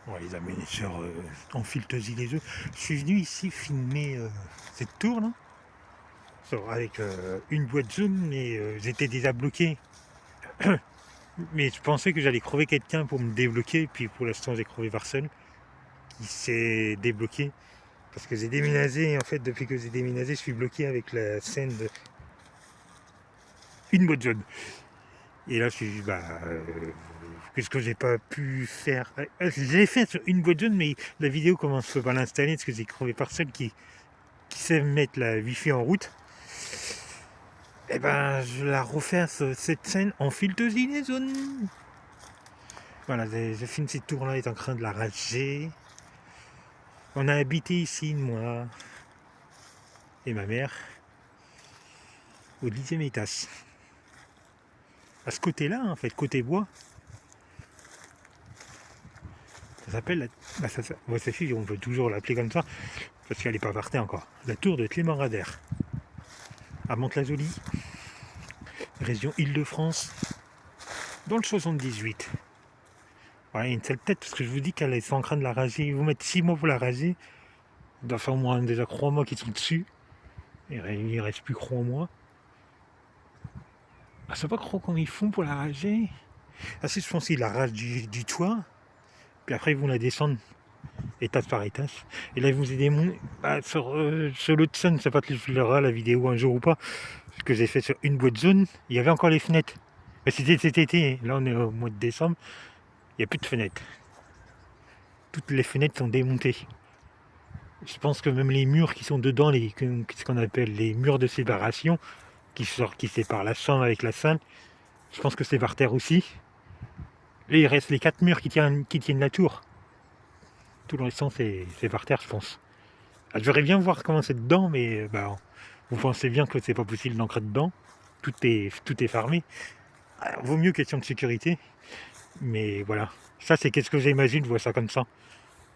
Ouais, les aménageurs en fileteuse les œufs. Je suis venu ici filmer cette tour là, avec une boîte zoom, mais j'étais déjà bloqué. Mais je pensais que j'allais crever quelqu'un pour me débloquer, puis pour l'instant j'ai crevé personne qui s'est débloqué. Parce que j'ai déménagé, en fait, depuis que j'ai déménagé, je suis bloqué avec la scène de une boîte jaune. Et là, je suis dit, qu'est-ce que j'ai pas pu faire? J'ai fait sur une boîte jaune, mais la vidéo commence pas à l'installer, parce que j'ai crevé personne qui sait mettre la wifi en route. Et ben, je la refais cette scène en fileteuse zone. Voilà, je filme cette tour-là, est en train de la rager. On a habité ici, moi et ma mère, au 10e étage. À ce côté-là, en fait, côté bois, ça s'appelle sa fille, on peut toujours l'appeler comme ça, parce qu'elle n'est pas partie encore. La tour de Clément Rader, à Mantes-la-Jolie, région Île-de-France, dans le 78. Voilà, une sale tête, parce que je vous dis qu'elle est en train de la raser. Ils vont mettre 6 mois pour la raser. Il doit faire au moins déjà 3 mois qu'ils sont dessus. Il ne reste plus que 3 mois. Ah, je sais pas trop comment ils font pour la raser. Ah si, je pense qu'ils la rasent du toit. Puis après, ils vont la descendre étage par étage. Et là, ils vous aider sur l'autre scène, je sais pas si je verrai la vidéo un jour ou pas. Ce que j'ai fait sur une boîte jaune, il y avait encore les fenêtres. Mais c'était cet été. Là, on est au mois de décembre. Il n'y a plus de fenêtres. Toutes les fenêtres sont démontées. Je pense que même les murs qui sont dedans, ce qu'on appelle les murs de séparation, qui séparent la chambre avec la salle, je pense que c'est par terre aussi. Et il reste les 4 murs qui tiennent la tour. Tout le restant, c'est par terre, je pense. Ah, je voudrais bien voir comment c'est dedans, mais vous pensez bien que c'est pas possible d'entrer dedans. Tout est fermé. Alors, vaut mieux question de sécurité. Mais voilà. Ça, c'est qu'est-ce que j'imagine, je vois ça comme ça.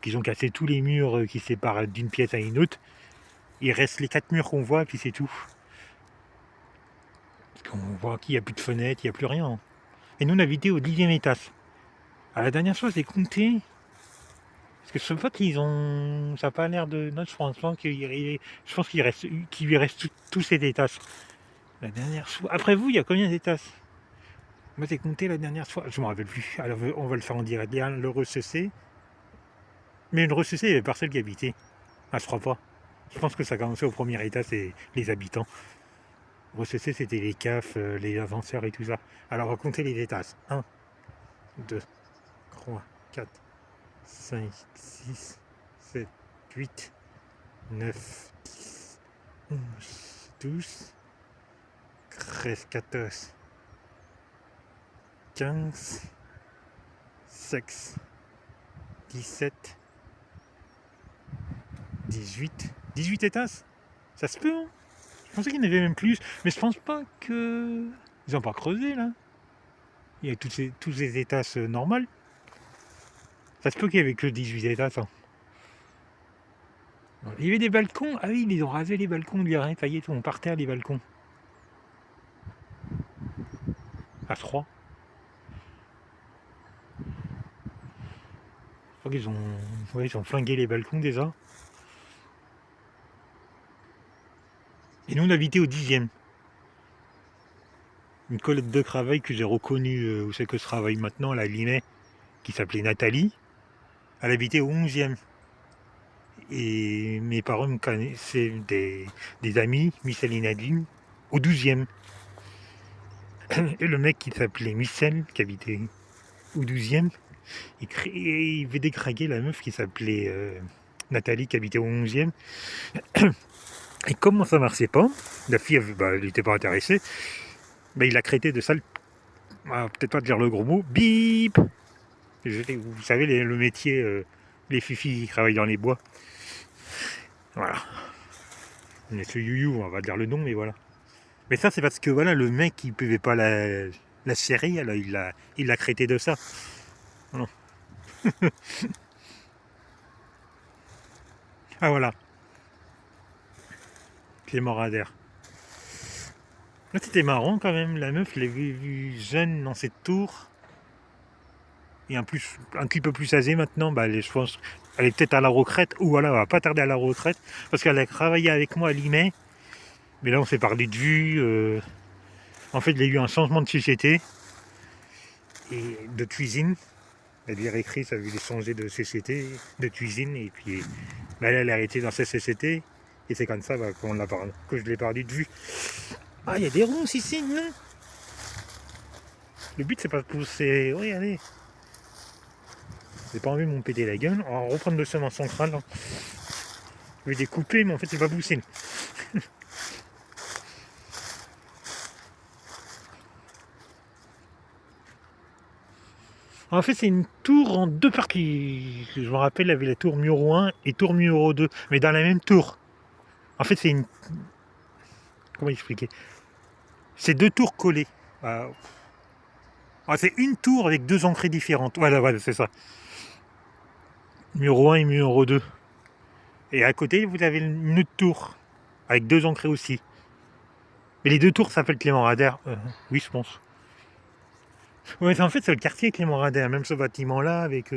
Qu'ils ont cassé tous les murs qui séparent d'une pièce à une autre. Il reste les 4 murs qu'on voit, et puis c'est tout. Parce qu'on voit qu'il n'y a plus de fenêtres, il n'y a plus rien. Et nous, on habitait au 10e étage. À la dernière fois, j'ai compté. Parce que ce pote, ça n'a pas l'air de. Non, je pense qu'il lui reste tous ces étages. La dernière fois. Après vous, il y a combien d'étages? Moi, j'ai compté la dernière fois. Je ne me rappelle plus. Alors, on va le faire en direct. Il y a le recessé. Mais le recessé, il y avait personne qui habitait. Ah, je crois pas. Je pense que ça commençait au premier étage, c'est les habitants. Recessé, c'était les CAF, les avanceurs et tout ça. Alors, on va compter les étages. 1, 2, 3, 4, 5, 6, 7, 8, 9, 10, 11, 12, 13, 14, 15, 16, 17, 18 étages. Ça se peut, hein? Je pensais qu'il y en avait même plus, mais je pense pas que... Ils ont pas creusé, là. Il y a tous ces étages normales. Ça se peut qu'il y avait que 18 étages, hein. Il y avait des balcons. Ah oui, ils ont rasé les balcons, ça y est, on partait à les balcons. À 3. Je crois ils ont flingué les balcons déjà. Et nous, on habitait au 10e. Une collègue de travail que j'ai reconnue, où c'est que je travaille maintenant, à Limay, qui s'appelait Nathalie. Elle habitait au 11e. Et mes parents me connaissaient des amis, Michel et Nadine, au 12e. Et le mec qui s'appelait Michel, qui habitait au 12e, il avait décraquer la meuf qui s'appelait Nathalie, qui habitait au 11e. Et comment ça marchait pas, la fille, elle n'était pas intéressée, il a traité de sale, peut-être pas dire le gros mot, bip. Vous savez, le métier, les fifis qui travaillent dans les bois. Voilà. Monsieur Youyou, on va dire le nom, mais voilà. Mais ça, c'est parce que voilà, le mec, il pouvait pas la serrer, alors il l'a traité de ça. Voilà. Ah voilà, Clément Rader. Là, c'était marrant quand même, la meuf, je l'ai vue jeune dans cette tour. et en plus un petit peu plus âgée maintenant, je pense elle est peut-être à la retraite, ou voilà, elle va pas tarder à la retraite, parce qu'elle a travaillé avec moi à Limay, mais là on s'est parlé de vue. En fait, il y a eu un changement de société et de cuisine. La directrice a voulu changer de société, de cuisine, et puis elle a arrêté dans cette société, et c'est comme ça que je l'ai perdu de vue. Ah, il y a des ronces ici, non? Le but, c'est pas de pousser. Regardez. J'ai pas envie de m'en péter la gueule. On va reprendre le chemin central. Hein. Je vais découper, mais en fait, c'est pas possible. En fait, c'est une tour en deux parties. Je me rappelle, il y avait la tour numéro 1 et tour numéro 2, mais dans la même tour. En fait, c'est une. Comment expliquer? C'est deux tours collées. C'est une tour avec deux entrées différentes. Voilà, c'est ça. Numéro 1 et numéro 2. Et à côté, vous avez une autre tour, avec deux entrées aussi. Mais les deux tours s'appellent Clément Rader. Oui, je pense. Ouais, en fait, c'est le quartier Clément Rader. Même ce bâtiment-là, avec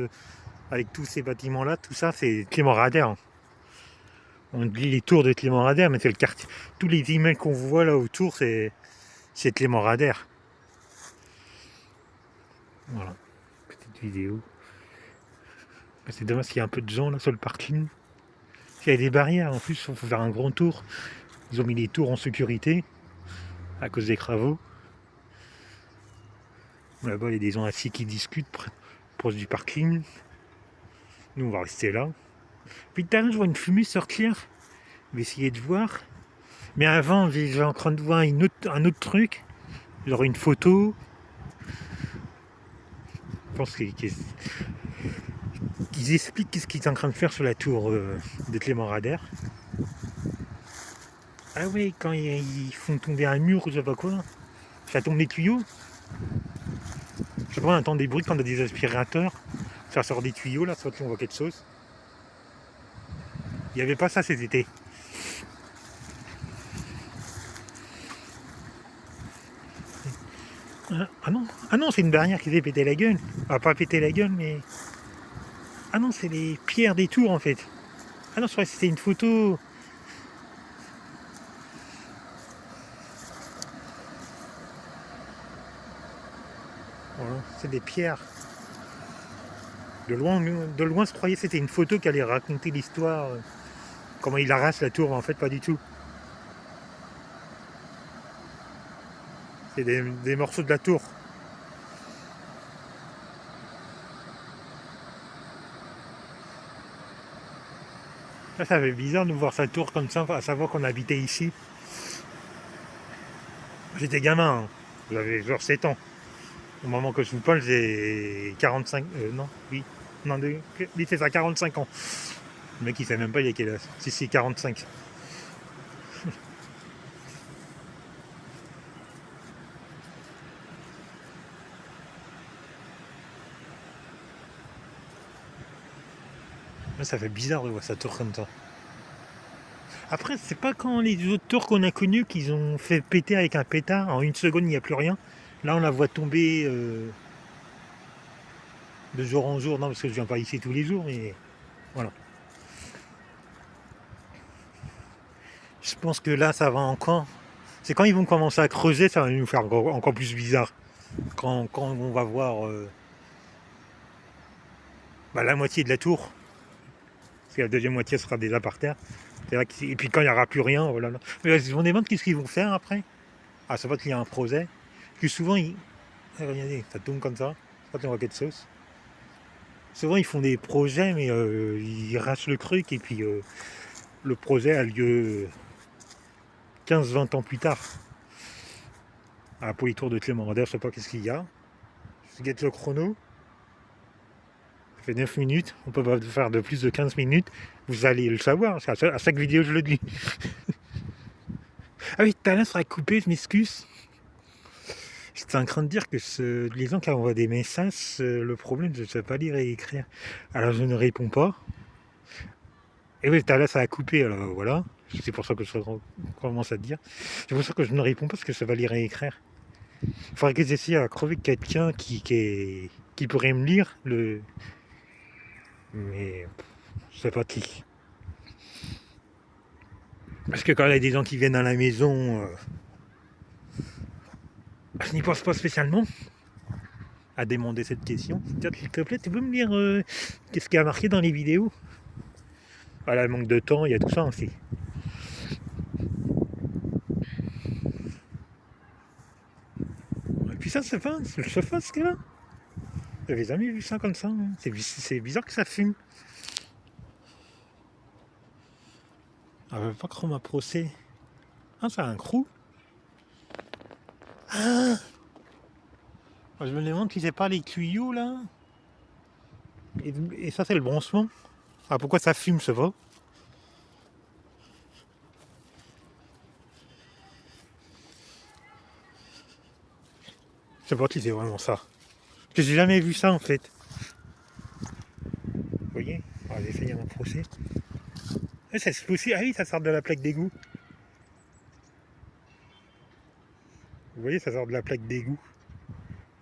tous ces bâtiments-là, tout ça, c'est Clément Rader. On dit les tours de Clément Rader, mais c'est le quartier. Tous les immeubles qu'on voit là autour, c'est Clément Rader. Voilà. Petite vidéo. C'est dommage qu'il y a un peu de gens là sur le parking. Il y a des barrières, en plus, il faut faire un grand tour. Ils ont mis les tours en sécurité à cause des travaux. Là-bas, il y a des gens assis qui discutent proche du parking. Nous, on va rester là. Puis tout à l'heure, je vois une fumée sortir. Je vais essayer de voir. Mais avant, j'ai en train de voir un autre truc. Genre une photo. Je pense qu'ils expliquent ce qu'ils sont en train de faire sur la tour de Clément Rader. Ah oui, quand ils font tomber un mur ou je sais pas quoi. Ça tombe les tuyaux. Je sais pas, on entend des bruits quand on a des aspirateurs. Ça sort des tuyaux là, soit on voit quelque chose. Il n'y avait pas ça cet été. Ah non, c'est une barrière qui s'est pété la gueule. Ah, pas pété la gueule, mais... Ah non, c'est les pierres des tours en fait. Ah non, je croyais que c'était une photo. Voilà, c'est des pierres. De loin, je croyais que c'était une photo qui allait raconter l'histoire. Comment il arrache la tour, en fait, pas du tout. C'est des morceaux de la tour. Ça fait bizarre de voir sa tour comme ça, à savoir qu'on habitait ici. J'étais gamin, hein. J'avais genre 7 ans. Au moment que je vous parle, j'ai 45... non, oui. Non, oui, c'est ça, 45 ans. Le mec, il sait même pas il y a quel âge. Si, 45. Ça fait bizarre de voir sa tour comme ça. Après, c'est pas quand les autres tours qu'on a connus qu'ils ont fait péter avec un pétard. En une seconde, il n'y a plus rien. Là, on la voit tomber de jour en jour. Non, parce que je viens pas ici tous les jours, mais voilà. Je pense que là, ça va encore. C'est quand ils vont commencer à creuser, ça va nous faire encore plus bizarre. Quand on va voir la moitié de la tour. Parce que la deuxième moitié sera déjà par terre. Et puis quand il n'y aura plus rien, voilà. Mais ils vont demander qu'est-ce qu'ils vont faire après. Ah, ça va qu'il y a un projet. Puis souvent, regardez, ça tombe comme ça. Quand on voit quelque chose. Souvent, ils font des projets, mais ils rachent le truc et puis le projet a lieu 15-20 ans plus tard. Pour les tours de Clément Rader, je sais pas qu'est-ce qu'il y a. Je guette le chrono. Ça fait 9 minutes. On peut pas faire de plus de 15 minutes. Vous allez le savoir. À chaque vidéo, je le dis. Ah oui, tout à l'heure, ça sera coupé, je m'excuse. J'étais en train de dire que les gens qui envoient des messages, le problème, je ne sais pas lire et écrire. Alors je ne réponds pas. Et oui, tout à l'heure, ça a coupé, alors voilà. C'est pour ça que je commence à te dire. C'est pour ça que je ne réponds pas, parce que ça va lire et écrire. Il faudrait que j'essaie à crever quelqu'un qui qui pourrait me lire mais je sais pas qui. Parce que quand il y a des gens qui viennent à la maison, je n'y pense pas spécialement à demander cette question. Tiens, s'il te plaît, tu peux me dire qu'est-ce qui a marqué dans les vidéos? Voilà, le manque de temps, il y a tout ça aussi. Et puis ça, c'est pas, c'est le sofa, ce qu'il y a là. J'avais jamais vu ça comme ça. Hein. C'est bizarre que ça fume. Ah, pas Chroma Procès. Ah, c'est un crew. Ah, je me demande si c'est pas les tuyaux là. Et ça, c'est le broncement. Ah, pourquoi ça fume, ce va? Je sais pas si c'est vraiment ça. Parce que j'ai jamais vu ça en fait. Vous voyez? On va essayer un procès. Ah, ça se fait aussi. Ah oui, ça sort de la plaque d'égout. Vous voyez, ça sort de la plaque d'égout.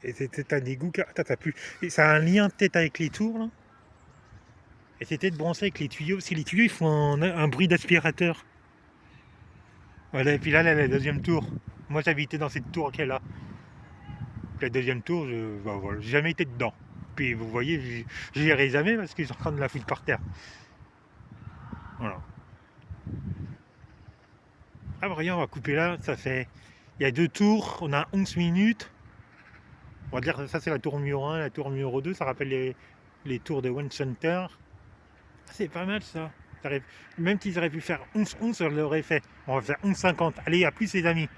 Et c'était un égout. Attends, t'as plus. Et ça a un lien peut-être avec les tours là. Et c'était de brancher avec les tuyaux. Parce que les tuyaux ils font un bruit d'aspirateur. Voilà, et puis là, la deuxième tour. Moi j'habitais dans cette tour qui est là. La deuxième tour, voilà, j'ai jamais été dedans. Puis vous voyez, j'y irai jamais parce qu'ils sont en train de la foutre par terre. Voilà. Ah bah regarde, on va couper là, ça fait. Il y a 2 tours, on a 11 minutes. On va dire que ça c'est la tour numéro 1, la tour numéro 2, ça rappelle les tours de One Center. Ah, c'est pas mal ça. Même s'ils auraient pu faire 11-11, ça l'aurait fait. On va faire 11-50. Allez, à plus les amis.